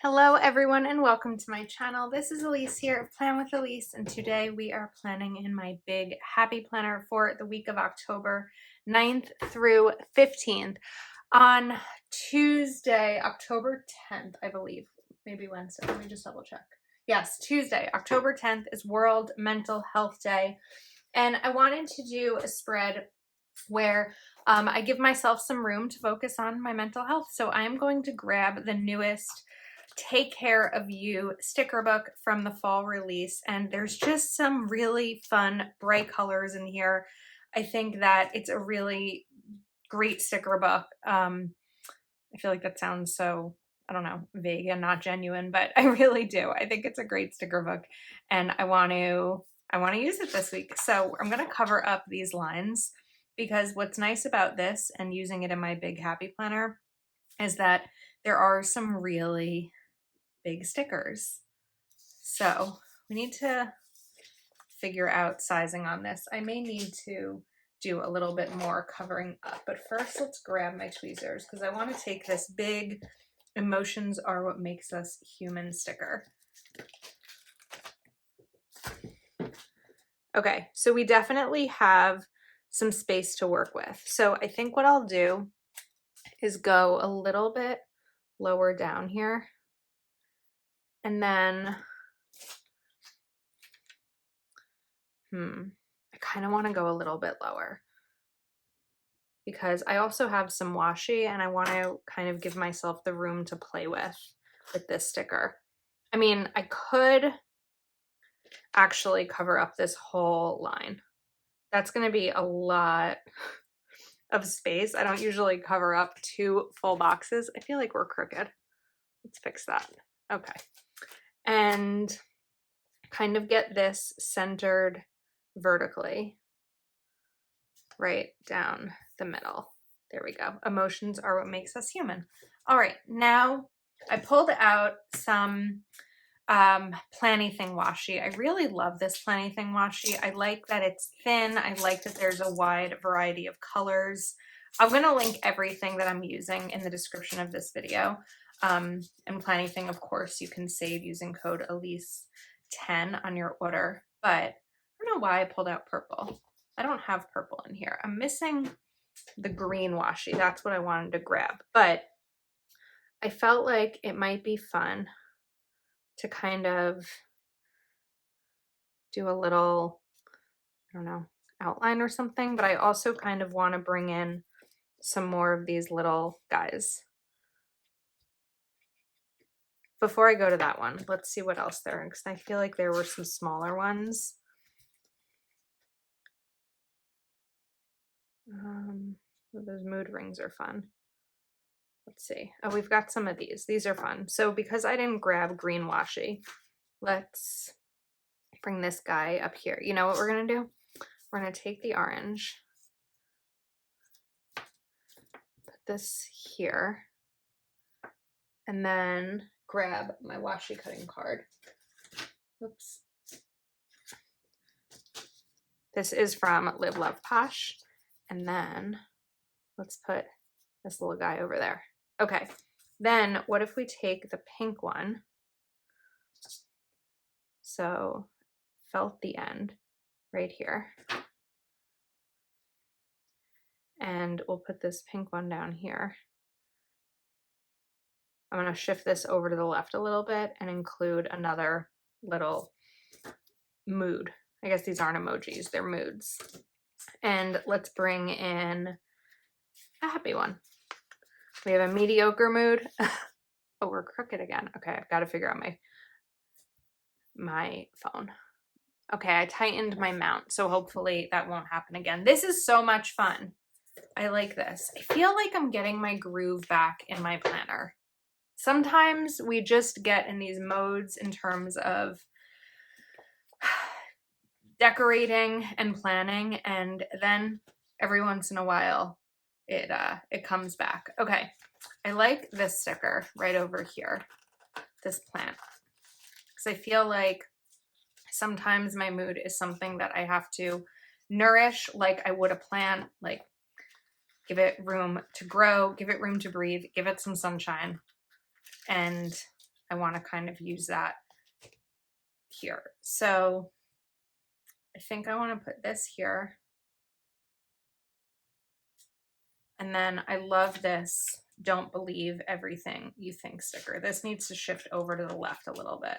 Hello everyone and welcome to my channel. This is Elise here of Plan with Elise, and today we are planning in my big happy planner for the week of October 9th through 15th. On Tuesday, October 10th, I believe, maybe Wednesday, let me just double check. Yes, Tuesday, October 10th is World Mental Health Day, and I wanted to do a spread where I give myself some room to focus on my mental health. So I'm going to grab the newest Take Care of You sticker book from the fall release, and there's just some really fun bright colors in here. I think that it's a really great sticker book. I feel like that sounds so, I don't know, vague and not genuine, but I really do. I think it's a great sticker book, and I want to use it this week. So I'm going to cover up these lines, because what's nice about this and using it in my big happy planner is that there are some really big stickers. So we need to figure out sizing on this. I may need to do a little bit more covering up, but first let's grab my tweezers because I want to take this big "Emotions Are What Makes Us Human" sticker. Okay, so we definitely have some space to work with. So I think what I'll do is go a little bit lower down here, and then I kind of want to go a little bit lower because I also have some washi and I want to kind of give myself the room to play with this sticker. I mean, I could actually cover up this whole line. That's going to be a lot of space. I don't usually cover up 2 full boxes. I feel like we're crooked. Let's fix that. Okay. And kind of get this centered vertically right down the middle. There we go. Emotions are what makes us human. All right, now I pulled out some Planything washi. I really love this Planything washi. I like that it's thin. I like that there's a wide variety of colors. I'm going to link everything that I'm using in the description of this video. And Planything, of course, you can save using code Elise10 on your order, but I don't know why I pulled out purple. I don't have purple in here. I'm missing the green washi. That's what I wanted to grab, but I felt like it might be fun to kind of do a little, I don't know, outline or something, but I also kind of want to bring in some more of these little guys. Before I go to that one, let's see what else there is, because I feel like there were some smaller ones. Those mood rings are fun. Let's see. Oh, we've got some of these. These are fun. So because I didn't grab green washi, let's bring this guy up here. You know what we're going to do? We're going to take the orange, put this here, and then grab my washi cutting card. Oops. This is from Live Love Posh. And then let's put this little guy over there. Okay. Then what if we take the pink one? So felt the end right here. And we'll put this pink one down here. I'm going to shift this over to the left a little bit and include another little mood. I guess these aren't emojis, they're moods. And let's bring in a happy one. We have a mediocre mood. Oh, we're crooked again. Okay, I've got to figure out my phone. Okay, I tightened my mount, so hopefully that won't happen again. This is so much fun. I like this. I feel like I'm getting my groove back in my planner. Sometimes we just get in these modes in terms of decorating and planning, and then every once in a while it comes back. Okay, I like this sticker right over here, this plant, because I feel like sometimes my mood is something that I have to nourish like I would a plant, like give it room to grow, give it room to breathe, give it some sunshine. And I want to kind of use that here. So I think I want to put this here. And then I love this "Don't believe everything you think" sticker. This needs to shift over to the left a little bit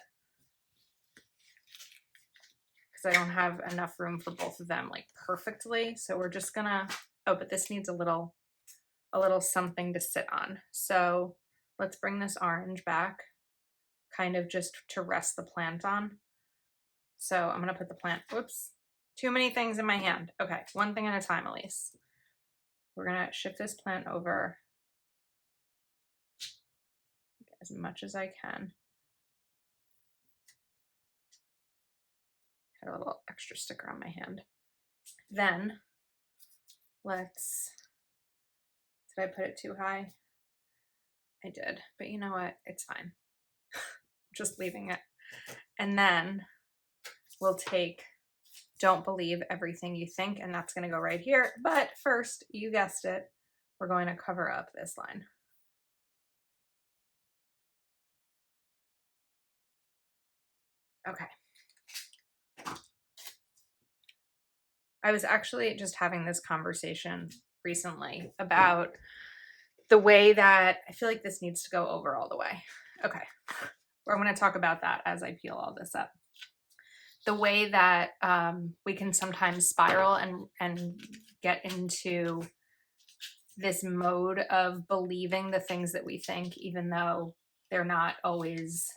because I don't have enough room for both of them like perfectly. So we're just gonna, oh, but this needs a little something to sit on. So let's bring this orange back, kind of just to rest the plant on. So I'm gonna put the plant, whoops, too many things in my hand. Okay, one thing at a time, Elise. We're gonna shift this plant over as much as I can. Had a little extra sticker on my hand. Then let's, did I put it too high? I did, but you know what? It's fine. Just leaving it. And then we'll take "Don't believe everything you think," and that's going to go right here. But first, you guessed it, we're going to cover up this line. Okay. I was actually just having this conversation recently about the way that I feel like this needs to go over all the way. Okay. I'm going to talk about that as I peel all this up. The way that we can sometimes spiral and get into this mode of believing the things that we think, even though they're not always,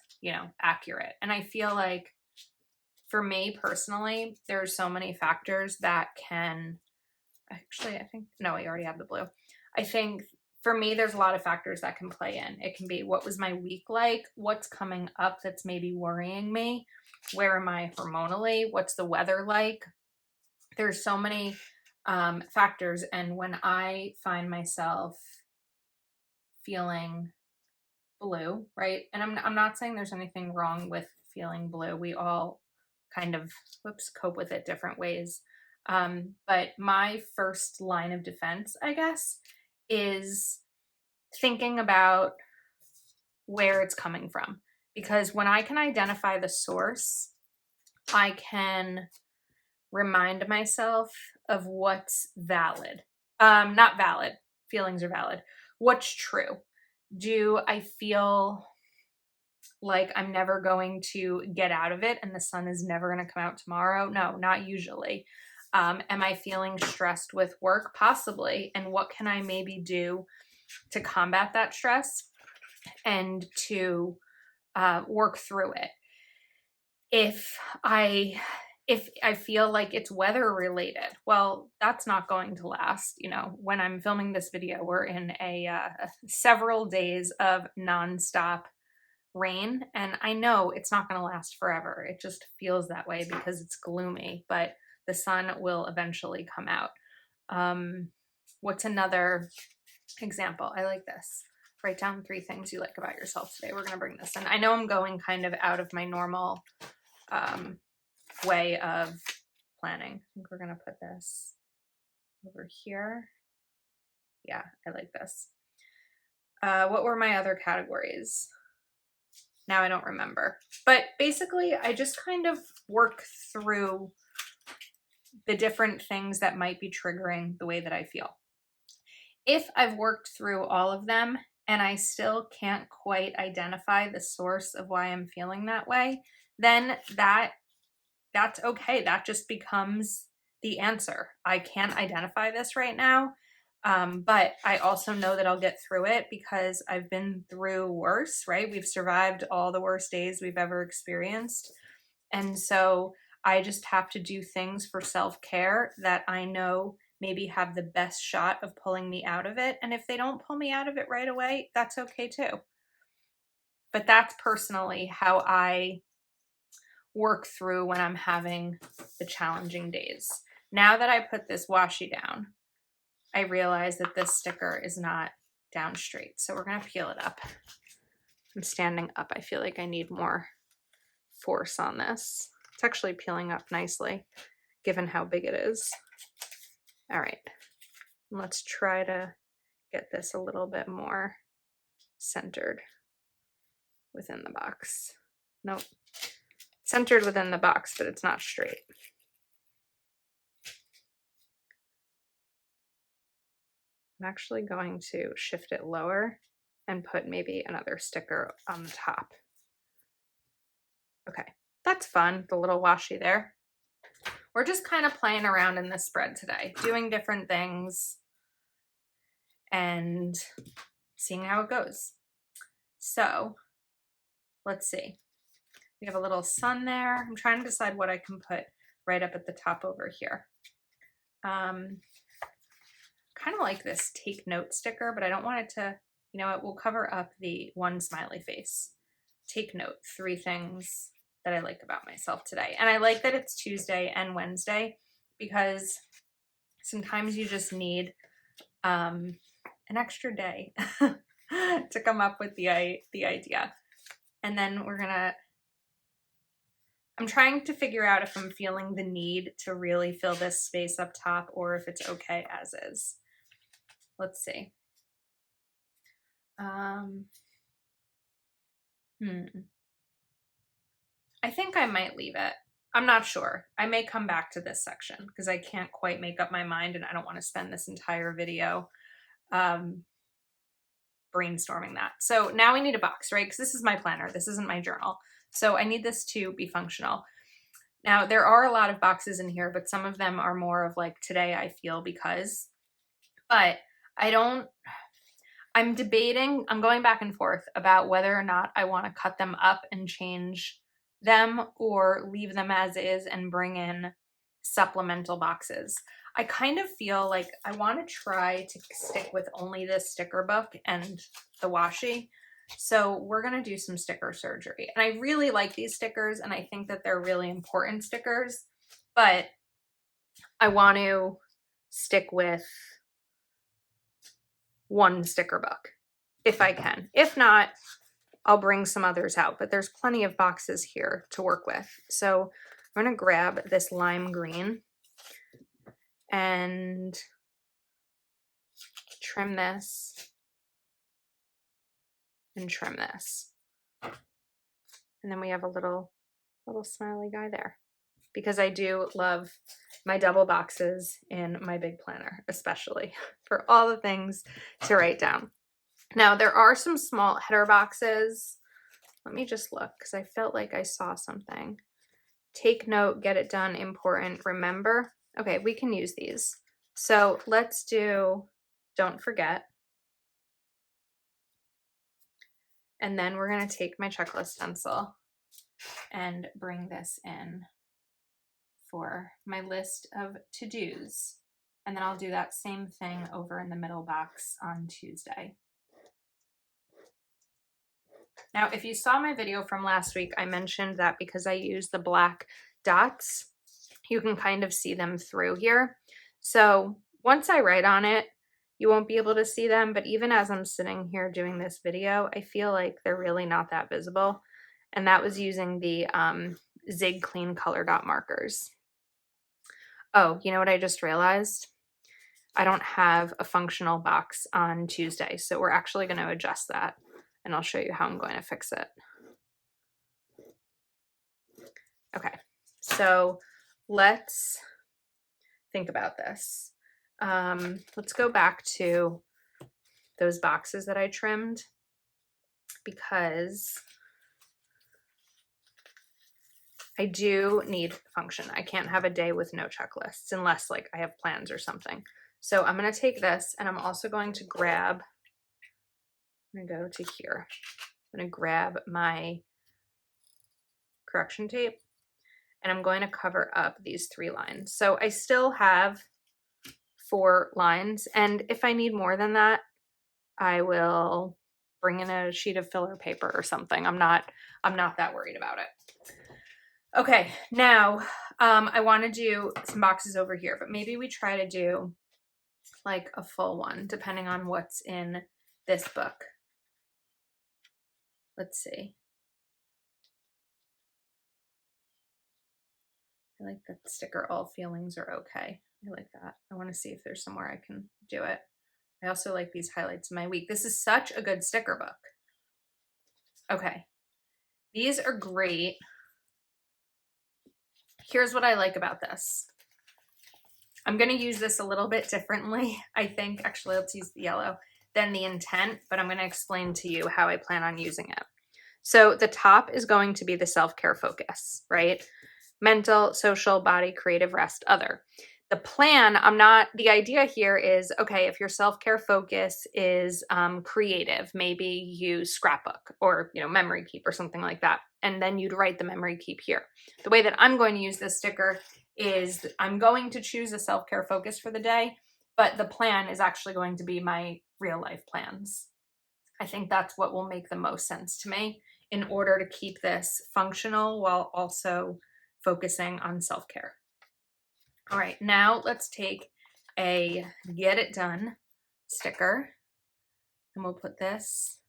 accurate. And I feel like for me personally, there's so many factors that can actually, I think, no, I already have the blue. I think for me, there's a lot of factors that can play in. It can be, what was my week like? What's coming up that's maybe worrying me? Where am I hormonally? What's the weather like? There's so many factors. And when I find myself feeling blue, right? And I'm not saying there's anything wrong with feeling blue. We all kind of, cope with it different ways. But my first line of defense, I guess, is thinking about where it's coming from. Because when I can identify the source, I can remind myself of what's valid. Not valid. Feelings are valid. What's true? Do I feel like I'm never going to get out of it and the sun is never going to come out tomorrow? No, not usually. Am I feeling stressed with work? Possibly. And what can I maybe do to combat that stress and to work through it? If I feel like it's weather related, well, that's not going to last. When I'm filming this video, we're in a several days of nonstop rain, and I know it's not going to last forever. It just feels that way because it's gloomy, but the sun will eventually come out. What's another example? I like this. Write down 3 things you like about yourself today. We're going to bring this in. I know I'm going kind of out of my normal way of planning. I think we're going to put this over here. Yeah, I like this. What were my other categories? Now I don't remember. But basically, I just kind of work through the different things that might be triggering the way that I feel. If I've worked through all of them and I still can't quite identify the source of why I'm feeling that way, then that's okay. That just becomes the answer. I can't identify this right now. But I also know that I'll get through it because I've been through worse, right? We've survived all the worst days we've ever experienced. And so I just have to do things for self-care that I know maybe have the best shot of pulling me out of it. And if they don't pull me out of it right away, that's okay too. But that's personally how I work through when I'm having the challenging days. Now that I put this washi down, I realize that this sticker is not down straight. So we're going to peel it up. I'm standing up. I feel like I need more force on this. It's actually peeling up nicely, given how big it is. All right. Let's try to get this a little bit more centered. within the box. Nope. Centered within the box, but it's not straight. I'm actually going to shift it lower and put maybe another sticker on the top. Okay, that's fun, the little washi there. We're just kind of playing around in this spread today, doing different things and seeing how it goes. So let's see. We have a little sun there. I'm trying to decide what I can put right up at the top over here. Kind of like this take note sticker, but I don't want it to, you know, it will cover up the one smiley face. Take note, 3 things that I like about myself today. And I like that it's Tuesday and Wednesday because sometimes you just need an extra day to come up with the idea. And then I'm trying to figure out if I'm feeling the need to really fill this space up top or if it's okay as is. Let's see. I think I might leave it. I'm not sure. I may come back to this section because I can't quite make up my mind and I don't want to spend this entire video brainstorming that. So now we need a box, right? Because this is my planner. This isn't my journal. So I need this to be functional. Now there are a lot of boxes in here, but some of them are more of like today I feel because, but I'm debating, I'm going back and forth about whether or not I want to cut them up and change them or leave them as is and bring in supplemental boxes. I kind of feel like I want to try to stick with only this sticker book and the washi. So we're going to do some sticker surgery. And I really like these stickers and I think that they're really important stickers, but I want to stick with one sticker book if I can. If not, I'll bring some others out, but there's plenty of boxes here to work with. So I'm going to grab this lime green and trim this and trim this. And then we have a little smiley guy there because I do love my double boxes in my big planner, especially for all the things to write down. Now there are some small header boxes. Let me just look because I felt like I saw something. Take note, get it done, important, remember. Okay, we can use these. So let's do don't forget. And then we're going to take my checklist stencil and bring this in for my list of to-dos. And then I'll do that same thing over in the middle box on Tuesday. Now, if you saw my video from last week, I mentioned that because I use the black dots, you can kind of see them through here. So once I write on it, you won't be able to see them, but even as I'm sitting here doing this video, I feel like they're really not that visible. And that was using the Zig Clean Color Dot markers. Oh, you know what I just realized? I don't have a functional box on Tuesday, so we're actually going to adjust that, and I'll show you how I'm going to fix it. Okay, so let's think about this. Let's go back to those boxes that I trimmed because I do need function. I can't have a day with no checklists unless like I have plans or something. So I'm going to take this and I'm also going to grab, I'm going to go to here. I'm going to grab my correction tape and I'm going to cover up these 3 lines. So I still have 4 lines, and if I need more than that, I will bring in a sheet of filler paper or something. I'm not that worried about it. Okay, now I want to do some boxes over here, but maybe we try to do like a full one depending on what's in this book. Let's see. I like that sticker, all feelings are okay. I like that. I want to see if there's somewhere I can do it. I also like these highlights of my week. This is such a good sticker book. Okay, These are great. Here's what I like about this. I'm going to use this a little bit differently, I think. Actually, let's use the yellow than the intent, but I'm going to explain to you how I plan on using it. So the top is going to be the self-care focus, right? Mental, social, body, creative, rest, other. The plan, the idea here is, okay, if your self-care focus is creative, maybe you scrapbook or, memory keep or something like that. And then you'd write the memory keep here. The way that I'm going to use this sticker is I'm going to choose a self-care focus for the day, but the plan is actually going to be my real life plans. I think that's what will make the most sense to me in order to keep this functional while also focusing on self-care. All right, now let's take a get it done sticker and we'll put this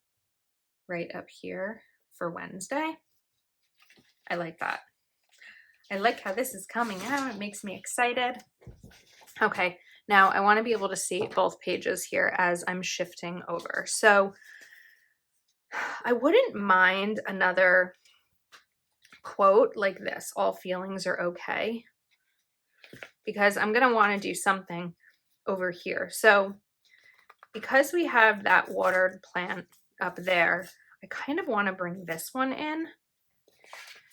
right up here for Wednesday. I like that. I like how this is coming out. It makes me excited. Okay, now I want to be able to see both pages here as I'm shifting over. So I wouldn't mind another quote like this, all feelings are okay, because I'm going to want to do something over here. So because we have that watered plant up there, I kind of want to bring this one in.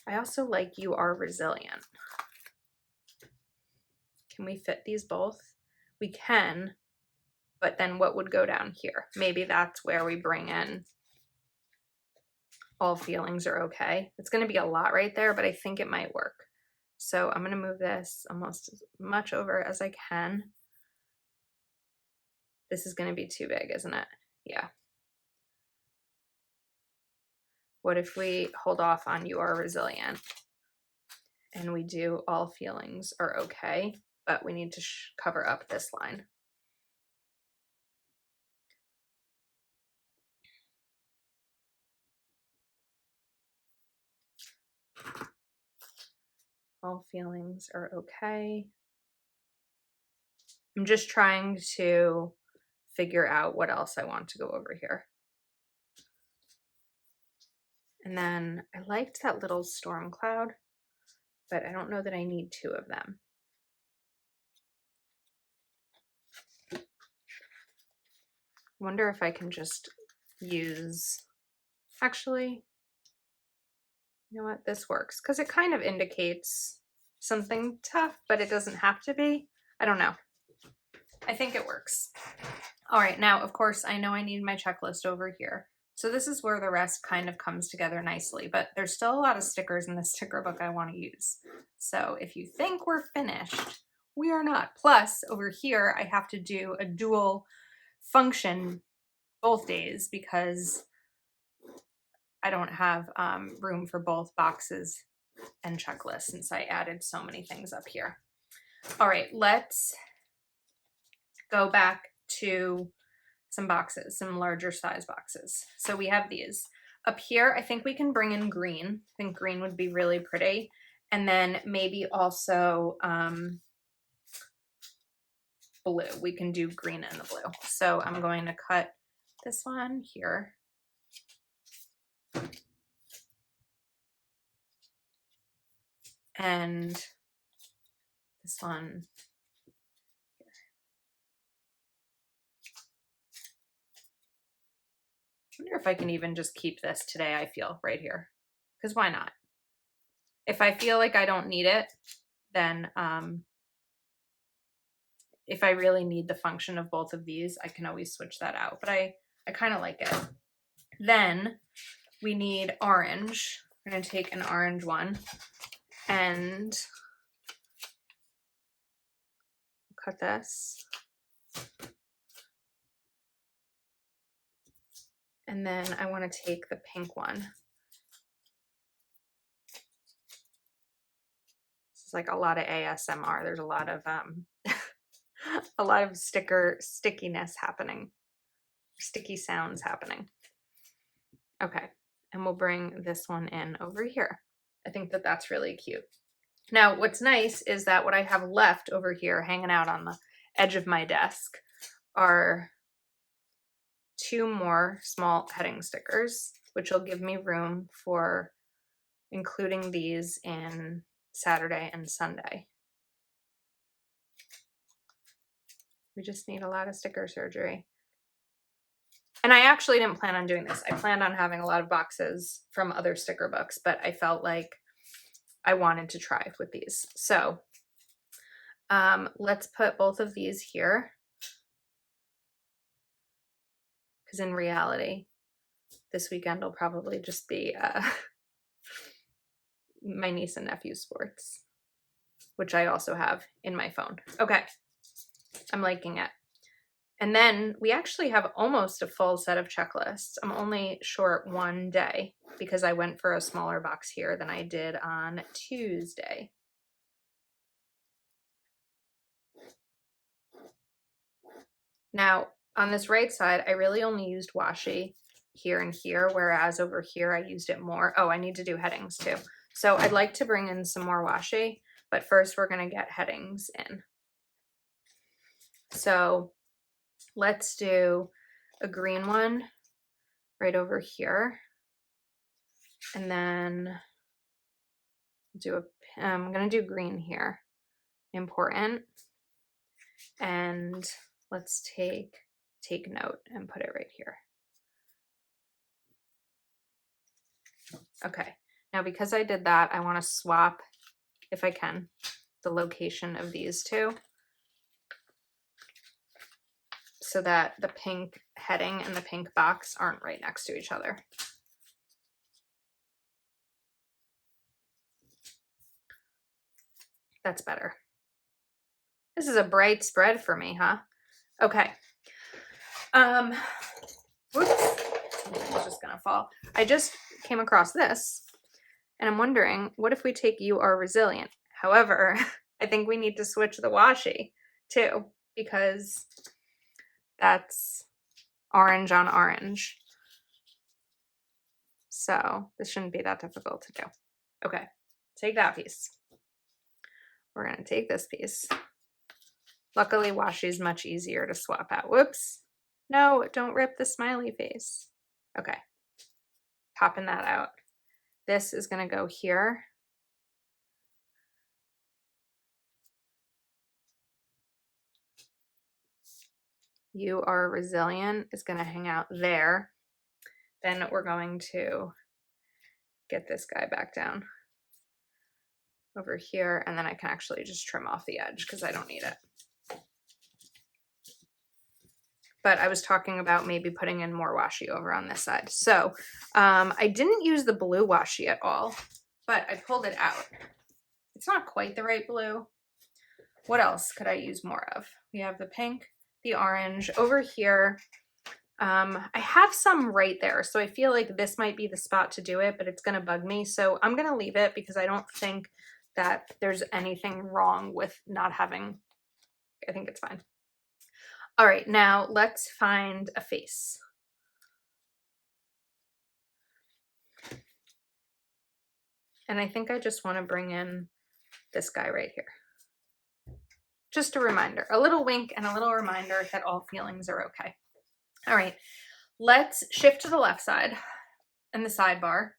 I also like you are resilient. Can we fit these both? We can, but then what would go down here? Maybe that's where we bring in all feelings are okay. It's going to be a lot right there, but I think it might work. So I'm going to move this almost as much over as I can. This is going to be too big, isn't it? Yeah. What if we hold off on you are resilient and we do all feelings are okay, but we need to cover up this line. All feelings are okay. I'm just trying to figure out what else I want to go over here. And then I liked that little storm cloud, but I don't know that I need two of them. I wonder if I can just use, actually, you know what, this works because it kind of indicates something tough, but it doesn't have to be. I don't know. I think it works. All right, now, of course, I know I need my checklist over here. So this is where the rest kind of comes together nicely, but there's still a lot of stickers in the sticker book I want to use. So if you think we're finished, we are not. Plus, over here, I have to do a dual function both days because I don't have room for both boxes and checklists since I added so many things up here. All right, let's go back to some boxes, some larger size boxes. So we have these. Up here, I think we can bring in green. I think green would be really pretty. And then maybe also blue. We can do green and the blue. So I'm going to cut this one here. And this one here. I wonder if I can even just keep this today, I feel, right here. Because why not? If I feel like I don't need it, then if I really need the function of both of these, I can always switch that out. But I kind of like it. Then we need orange. We're going to take an orange one and cut this. And then I want to take the pink one. This is like a lot of ASMR. There's a lot of a lot of stickiness happening. Sticky sounds happening. Okay. And we'll bring this one in over here. I think that that's really cute. Now, what's nice is that what I have left over here hanging out on the edge of my desk are two more small heading stickers, which will give me room for including these in Saturday and Sunday. We just need a lot of sticker surgery. And I actually didn't plan on doing this. I planned on having a lot of boxes from other sticker books, but I felt like I wanted to try with these. So let's put both of these here, because in reality, this weekend will probably just be my niece and nephew's sports, which I also have in my phone. Okay, I'm liking it. And then we actually have almost a full set of checklists. I'm only short one day because I went for a smaller box here than I did on Tuesday. Now, on this right side, I really only used washi here and here, whereas over here I used it more. Oh, I need to do headings too. So I'd like to bring in some more washi, but first we're going to get headings in. So let's do a green one right over here. And then I'm going to do green here. Important. And let's take note and put it right here. Okay. Now, because I did that, I want to swap, if I can, the location of these two so that the pink heading and the pink box aren't right next to each other. That's better. This is a bright spread for me, huh? Okay. Whoops. It's just gonna fall. I just came across this and I'm wondering, what if we take "You Are Resilient"? However, I think we need to switch the washi too, because that's orange on orange. So this shouldn't be that difficult to do. Okay, take that piece. We're gonna take this piece. Luckily, washi is much easier to swap out. Whoops. No, don't rip the smiley face. Okay, popping that out. This is gonna go here. "You Are Resilient" is gonna hang out there. Then we're going to get this guy back down over here, and then I can actually just trim off the edge because I don't need it. But I was talking about maybe putting in more washi over on this side. So I didn't use the blue washi at all, but I pulled it out. It's not quite the right blue. What else could I use more of? We have the pink, the orange over here. I have some right there, so I feel like this might be the spot to do it, but it's going to bug me. So I'm going to leave it because I don't think that there's anything wrong with not having, I think it's fine. All right, now let's find a face. And I think I just want to bring in this guy right here. Just a reminder, a little wink and a little reminder that all feelings are okay. All right, let's shift to the left side and the sidebar.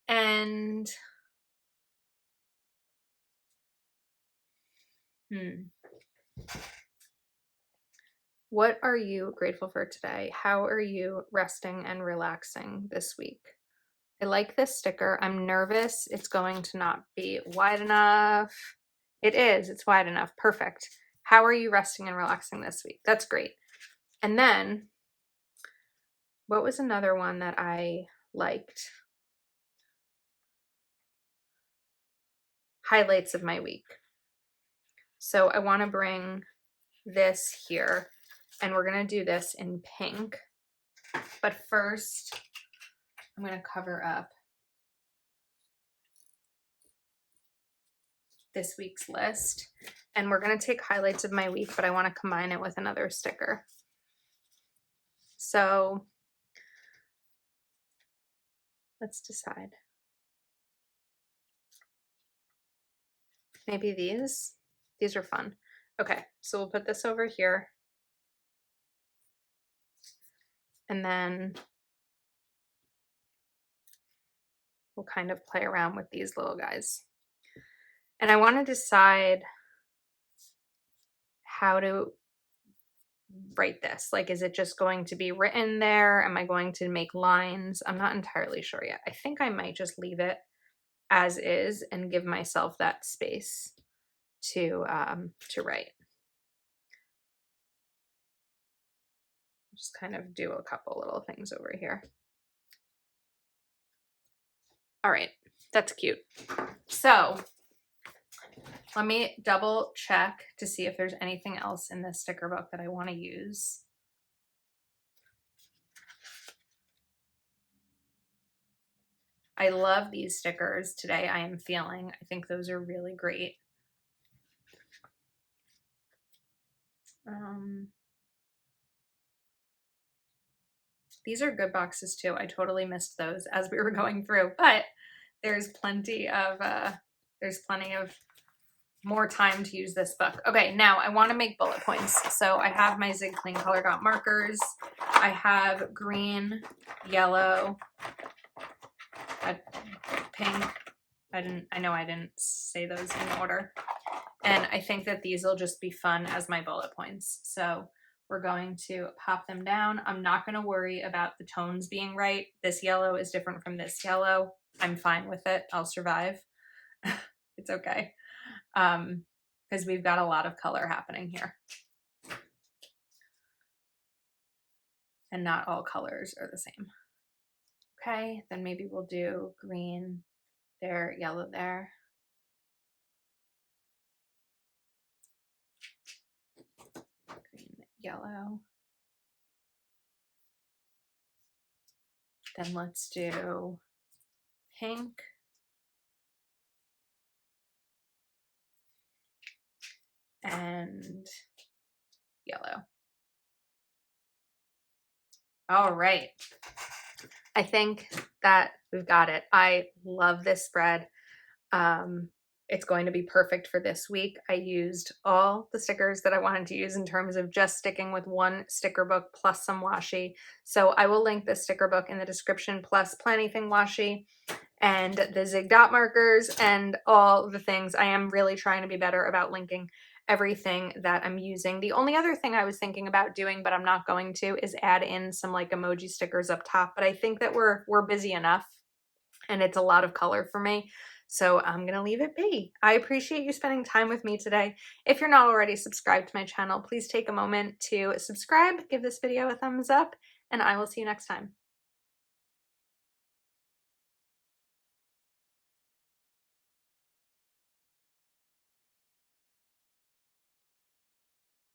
And what are you grateful for today? How are you resting and relaxing this week? I like this sticker. I'm nervous it's going to not be wide enough. It is. It's wide enough. Perfect. How are you resting and relaxing this week? That's great. And then, what was another one that I liked? Highlights of my week. So I want to bring this here, and we're going to do this in pink. But first, I'm going to cover up this week's list. And we're going to take highlights of my week, but I want to combine it with another sticker. So let's decide. Maybe these? These are fun. Okay, so we'll put this over here. And then we'll kind of play around with these little guys. And I want to decide how to write this. Like, is it just going to be written there? Am I going to make lines? I'm not entirely sure yet. I think I might just leave it as is and give myself that space to write. Just kind of do a couple little things over here. All right, that's cute. So let me double check to see if there's anything else in this sticker book that I want to use. I love these stickers today. I am feeling. I think those are really great. These are good boxes too. I totally missed those as we were going through, but there's plenty of more time to use this book. Okay, now I want to make bullet points. So I have my Zig Clean Color Got markers. I have green, yellow, pink. I know I didn't say those in order. And I think that these will just be fun as my bullet points. So we're going to pop them down. I'm not going to worry about the tones being right. This yellow is different from this yellow. I'm fine with it. I'll survive. It's okay. Because we've got a lot of color happening here. And not all colors are the same. Okay, then maybe we'll do green there, yellow there. Green, yellow. Then let's do pink. And yellow. All right. I think that we've got it. I love this spread. It's going to be perfect for this week. I used all the stickers that I wanted to use in terms of just sticking with one sticker book plus some washi. So I will link the sticker book in the description plus Planything washi and the Zig dot markers and all the things. I am really trying to be better about linking everything that I'm using. The only other thing I was thinking about doing, but I'm not going to, is add in some like emoji stickers up top. But I think that we're busy enough and it's a lot of color for me. So I'm going to leave it be. I appreciate you spending time with me today. If you're not already subscribed to my channel, please take a moment to subscribe, give this video a thumbs up, and I will see you next time.